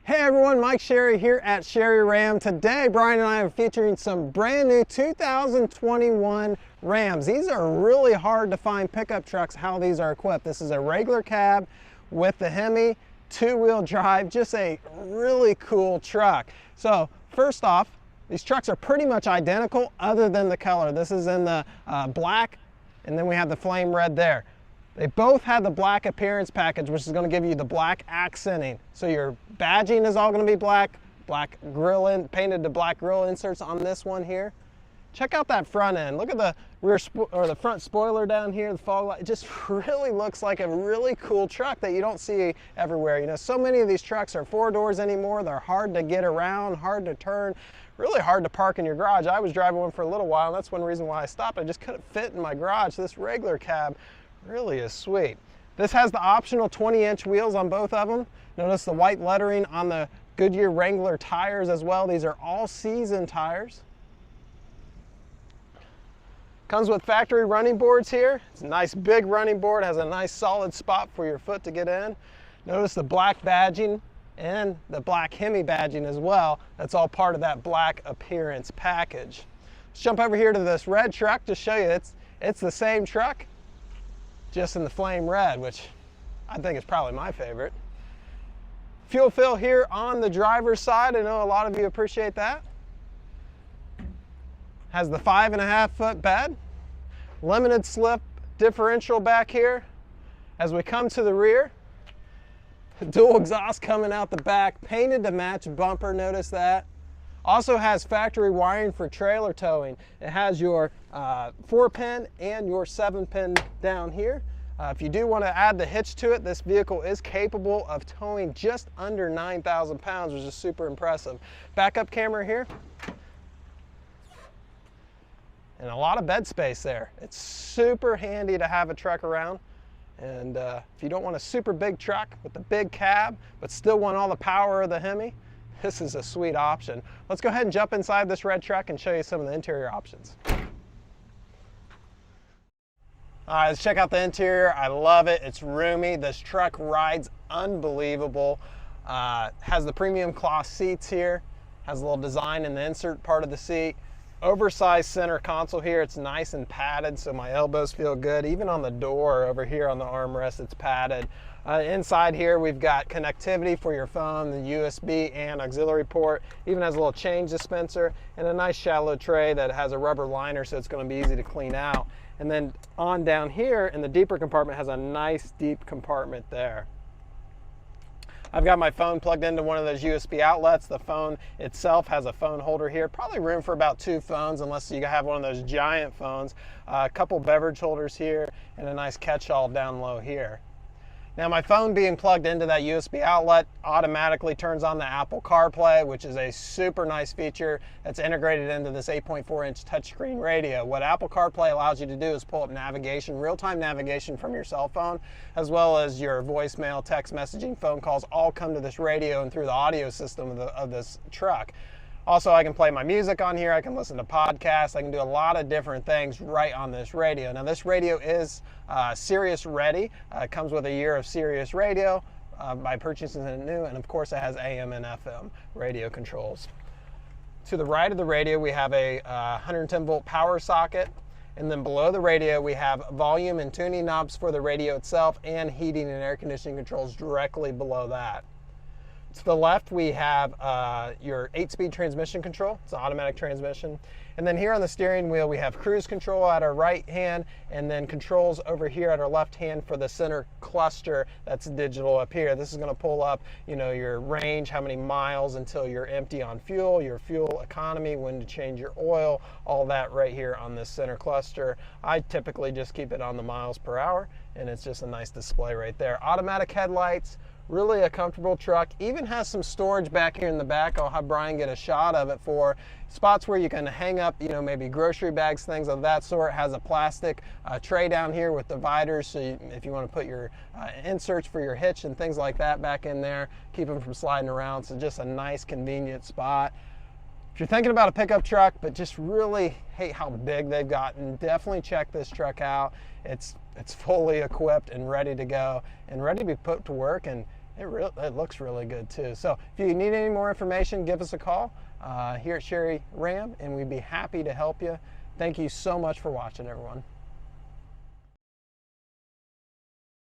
Hey everyone, Mike Sherry here at Sherry Ram. Today, Brian and I are featuring some brand new 2021 Rams. These are really hard to find pickup trucks, how these are equipped. This is a regular cab with the Hemi, two-wheel drive, just a really cool truck. So first off, these trucks are pretty much identical other than the color. This is in the black, and then we have the flame red there. They both have the black appearance package, which is going to give you the black accenting. So your badging is all going to be black, painted to black grill inserts on this one here. Check out that front end. Look at the the front spoiler down here, the fog light. It just really looks like a really cool truck that you don't see everywhere. You know, so many of these trucks are four doors anymore. They're hard to get around, hard to turn, really hard to park in your garage. I was driving one for a little while, and that's one reason why I stopped. I just couldn't fit in my garage. This regular cab really is sweet. This has the optional 20-inch wheels on both of them. Notice the white lettering on the Goodyear Wrangler tires as well. These are all season tires. Comes with factory running boards here. It's a nice big running board, has a nice solid spot for your foot to get in. Notice the black badging and the black Hemi badging as well. That's all part of that black appearance package. Let's jump over here to this red truck to show you it's the same truck, just in the flame red, which I think is probably my favorite. Fuel fill here on the driver's side. I know a lot of you appreciate that. Has the 5.5-foot bed. Limited slip differential back here. As we come to the rear, dual exhaust coming out the back, painted to match bumper, notice that. Also has factory wiring for trailer towing. It has your 4-pin and your 7-pin down here. If you do want to add the hitch to it, this vehicle is capable of towing just under 9,000 pounds, which is super impressive. Backup camera here. And a lot of bed space there. It's super handy to have a truck around. And if you don't want a super big truck with a big cab, but still want all the power of the Hemi, this is a sweet option. Let's go ahead and jump inside this red truck and show you some of the interior options. All right, let's check out the interior. I love it. It's roomy. This truck rides unbelievable. Has the premium cloth seats here. Has a little design in the insert part of the seat. Oversized center console here. It's nice and padded, so my elbows feel good. Even on the door over here on the armrest, it's padded. Inside here, we've got connectivity for your phone, the USB and auxiliary port. Even has a little change dispenser and a nice shallow tray that has a rubber liner, so it's going to be easy to clean out. And then on down here in the deeper compartment has a nice deep compartment there. I've got my phone plugged into one of those USB outlets. The phone itself has a phone holder here. Probably room for about 2 phones unless you have one of those giant phones. A couple beverage holders here and a nice catch-all down low here. Now my phone being plugged into that USB outlet automatically turns on the Apple CarPlay, which is a super nice feature that's integrated into this 8.4-inch touchscreen radio. What Apple CarPlay allows you to do is pull up navigation, real-time navigation from your cell phone, as well as your voicemail, text messaging, phone calls, all come to this radio and through the audio system of this truck. Also, I can play my music on here, I can listen to podcasts, I can do a lot of different things right on this radio. Now this radio is Sirius ready. It comes with a year of Sirius radio by purchasing it new, and of course it has AM and FM radio controls. To the right of the radio we have a 110-volt power socket, and then below the radio we have volume and tuning knobs for the radio itself and heating and air conditioning controls directly below that. To the left, we have your 8-speed transmission control. It's an automatic transmission. And then here on the steering wheel, we have cruise control at our right hand, and then controls over here at our left hand for the center cluster that's digital up here. This is going to pull up, you know, your range, how many miles until you're empty on fuel, your fuel economy, when to change your oil, all that right here on this center cluster. I typically just keep it on the miles per hour, and it's just a nice display right there. Automatic headlights. Really a comfortable truck. Even has some storage back here in the back. I'll have Brian get a shot of it for spots where you can hang up, you know, maybe grocery bags, things of that sort. Has a plastic tray down here with dividers, so if you want to put your inserts for your hitch and things like that back in there, keep them from sliding around. So just a nice, convenient spot. If you're thinking about a pickup truck but just really hate how big they've gotten, definitely check this truck out. It's fully equipped and ready to go and ready to be put to work and It looks really good too. So if you need any more information, give us a call here at Sherry Ram, and we'd be happy to help you. Thank you so much for watching, everyone.